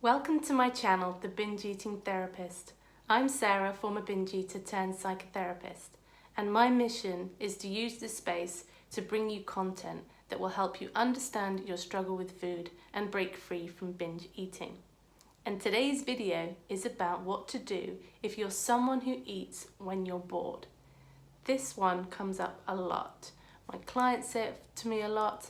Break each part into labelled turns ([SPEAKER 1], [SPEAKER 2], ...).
[SPEAKER 1] Welcome to my channel, The Binge Eating Therapist. I'm Sarah, former binge eater turned psychotherapist, and my mission is to use this space to bring you content that will help you understand your struggle with food and break free from binge eating. And today's video is about what to do if you're someone who eats when you're bored. This one comes up a lot. My clients say it to me a lot.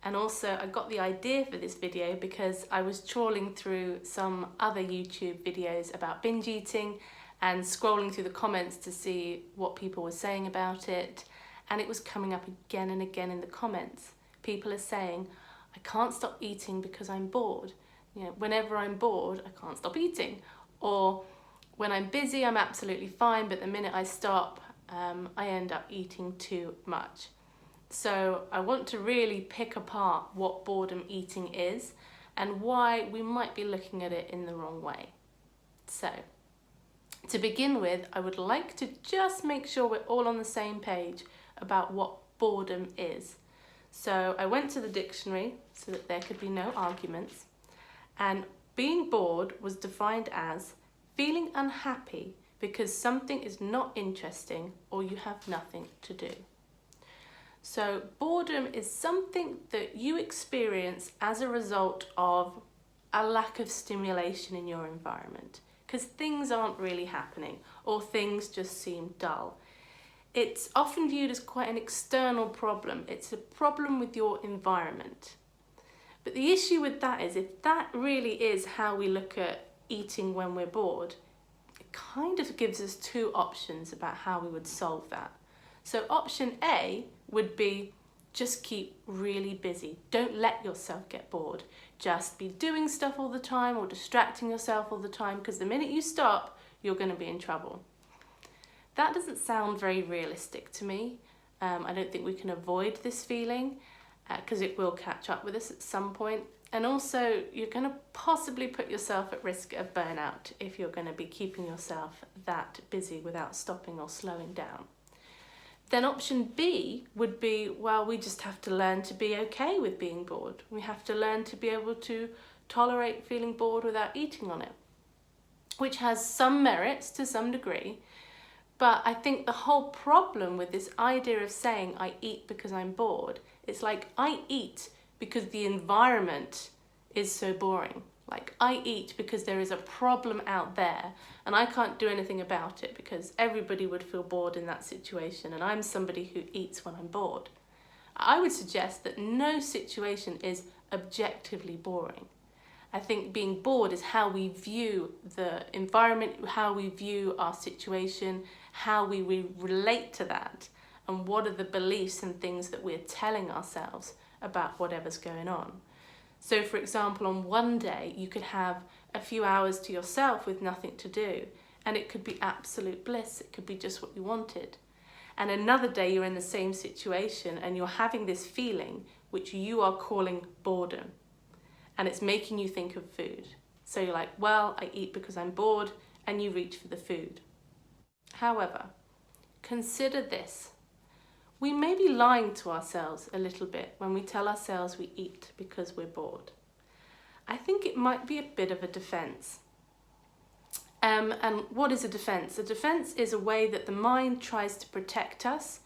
[SPEAKER 1] And also I got the idea for this video because I was trawling through some other YouTube videos about binge eating and scrolling through the comments to see what people were saying about it. And it was coming up again and again in the comments. People are saying, I can't stop eating because I'm bored. Whenever I'm bored, I can't stop eating. Or when I'm busy, I'm absolutely fine, but the minute I stop, I end up eating too much. So I want to really pick apart what boredom eating is and why we might be looking at it in the wrong way. So to begin with, I would like to just make sure we're all on the same page about what boredom is. So I went to the dictionary so that there could be no arguments, and being bored was defined as feeling unhappy because something is not interesting or you have nothing to do. So boredom is something that you experience as a result of a lack of stimulation in your environment because things aren't really happening or things just seem dull. It's often viewed as quite an external problem. It's a problem with your environment. But the issue with that is if that really is how we look at eating when we're bored, it kind of gives us two options about how we would solve that. So option A would be just keep really busy. Don't let yourself get bored. Just be doing stuff all the time or distracting yourself all the time because the minute you stop, you're going to be in trouble. That doesn't sound very realistic to me. I don't think we can avoid this feeling because it will catch up with us at some point. And also, you're going to possibly put yourself at risk of burnout if you're going to be keeping yourself that busy without stopping or slowing down. Then option B would be, well, we just have to learn to be okay with being bored. We have to learn to be able to tolerate feeling bored without eating on it, which has some merits to some degree. But I think the whole problem with this idea of saying I eat because I'm bored, it's like I eat because the environment is so boring. Like I eat because there is a problem out there and I can't do anything about it because everybody would feel bored in that situation and I'm somebody who eats when I'm bored. I would suggest that no situation is objectively boring. I think being bored is how we view the environment, how we view our situation, how we relate to that, and what are the beliefs and things that we're telling ourselves about whatever's going on. So for example, on one day you could have a few hours to yourself with nothing to do and it could be absolute bliss, it could be just what you wanted. And another day you're in the same situation and you're having this feeling which you are calling boredom and it's making you think of food. So you're like, well, I eat because I'm bored, and you reach for the food. However, consider this. We may be lying to ourselves a little bit when we tell ourselves we eat because we're bored. I think it might be a bit of a defense. And what is a defense? A defense is a way that the mind tries to protect us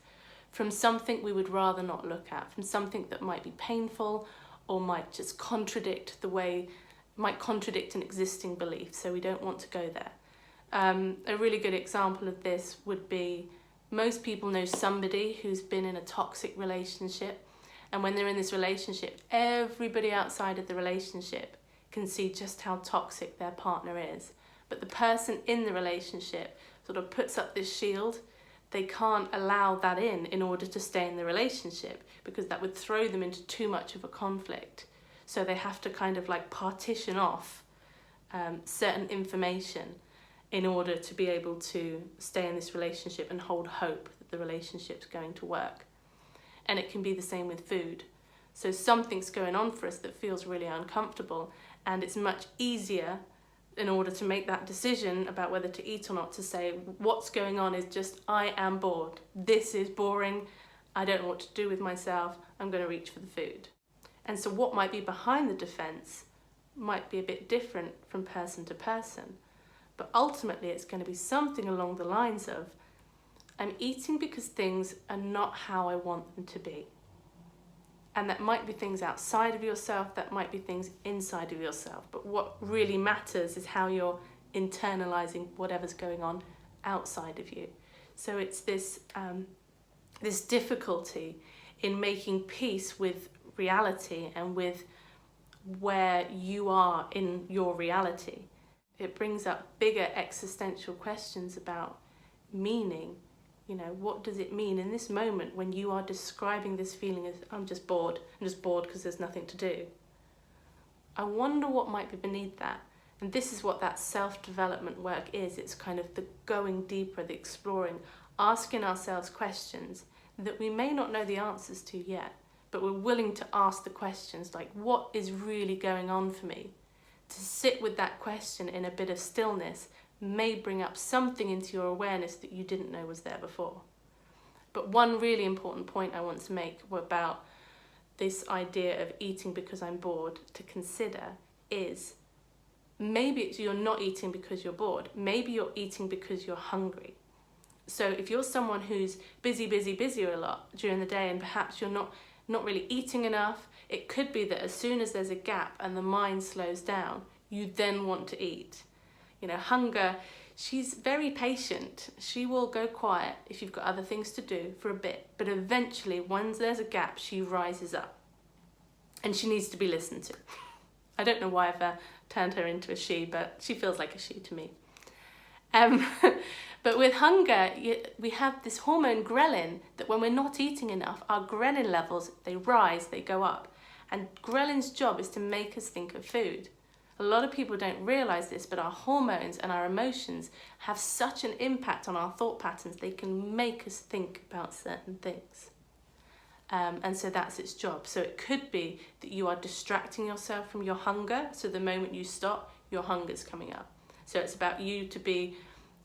[SPEAKER 1] from something we would rather not look at, from something that might be painful or might just contradict an existing belief, so we don't want to go there. A really good example of this would be most people know somebody who's been in a toxic relationship, and when they're in this relationship, everybody outside of the relationship can see just how toxic their partner is. But the person in the relationship sort of puts up this shield. They can't allow that in order to stay in the relationship because that would throw them into too much of a conflict. So they have to kind of like partition off certain information in order to be able to stay in this relationship and hold hope that the relationship's going to work. And it can be the same with food. So something's going on for us that feels really uncomfortable, and it's much easier in order to make that decision about whether to eat or not to say what's going on is just I am bored. This is boring. I don't know what to do with myself. I'm going to reach for the food. And so what might be behind the defense might be a bit different from person to person, but ultimately it's going to be something along the lines of, I'm eating because things are not how I want them to be. And that might be things outside of yourself, that might be things inside of yourself. But what really matters is how you're internalizing whatever's going on outside of you. So it's this difficulty in making peace with reality and with where you are in your reality. It brings up bigger existential questions about meaning. You know, what does it mean in this moment when you are describing this feeling as, I'm just bored because there's nothing to do? I wonder what might be beneath that. And this is what that self-development work is. It's kind of the going deeper, the exploring, asking ourselves questions that we may not know the answers to yet, but we're willing to ask the questions like, what is really going on for me? To sit with that question in a bit of stillness may bring up something into your awareness that you didn't know was there before. But one really important point I want to make about this idea of eating because I'm bored to consider is, maybe you're not eating because you're bored. Maybe you're eating because you're hungry. So if you're someone who's busy a lot during the day and perhaps you're not really eating enough, it could be that as soon as there's a gap and the mind slows down, you then want to eat. You know, hunger, she's very patient. She will go quiet if you've got other things to do for a bit, but eventually, once there's a gap, she rises up and she needs to be listened to. I don't know why I've turned her into a she, but she feels like a she to me. But with hunger, we have this hormone ghrelin that when we're not eating enough, our ghrelin levels, they rise, they go up. And ghrelin's job is to make us think of food. A lot of people don't realise this, but our hormones and our emotions have such an impact on our thought patterns, they can make us think about certain things. And so that's its job. So it could be that you are distracting yourself from your hunger, so the moment you stop, your hunger's coming up. So it's about you to be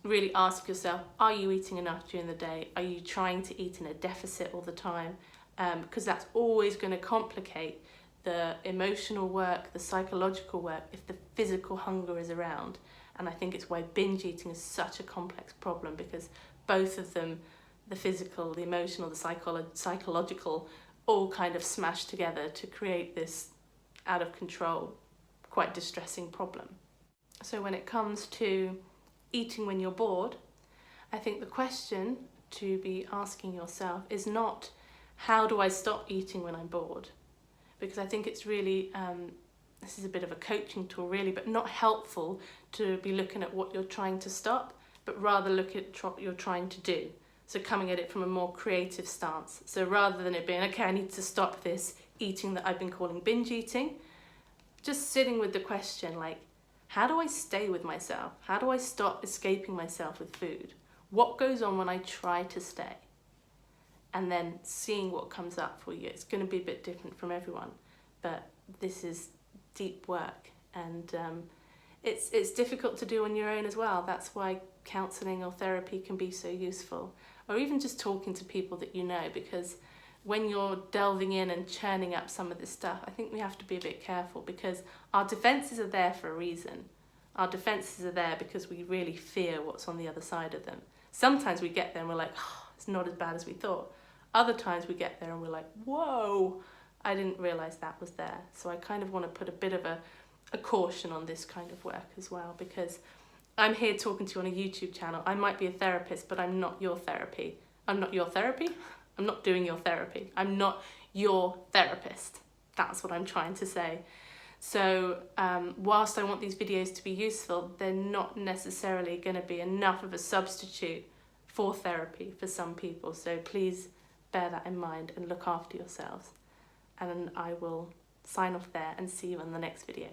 [SPEAKER 1] really ask yourself, are you eating enough during the day? Are you trying to eat in a deficit all the time? Because that's always going to complicate the emotional work, the psychological work, if the physical hunger is around. And I think it's why binge eating is such a complex problem, because both of them, the physical, the emotional, the psychological, all kind of smash together to create this out of control, quite distressing problem. So when it comes to eating when you're bored, I think the question to be asking yourself is not, how do I stop eating when I'm bored? Because I think it's really, this is a bit of a coaching tool really, but not helpful to be looking at what you're trying to stop, but rather look at what you're trying to do. So coming at it from a more creative stance. So rather than it being, okay, I need to stop this eating that I've been calling binge eating, just sitting with the question like, how do I stay with myself? How do I stop escaping myself with food? What goes on when I try to stay? And then seeing what comes up for you. It's going to be a bit different from everyone, but this is deep work, and it's difficult to do on your own as well. That's why counselling or therapy can be so useful, or even just talking to people that you know, because when you're delving in and churning up some of this stuff, I think we have to be a bit careful, because our defences are there for a reason. Our defences are there because we really fear what's on the other side of them. Sometimes we get there and we're like, oh, it's not as bad as we thought. Other times we get there and we're like, whoa, I didn't realise that was there. So I kind of want to put a bit of a caution on this kind of work as well, because I'm here talking to you on a YouTube channel. I might be a therapist, but I'm not your therapy. I'm not your therapy. I'm not doing your therapy. I'm not your therapist. That's what I'm trying to say. So whilst I want these videos to be useful, they're not necessarily going to be enough of a substitute for therapy for some people. So please bear that in mind and look after yourselves. And I will sign off there and see you on the next video.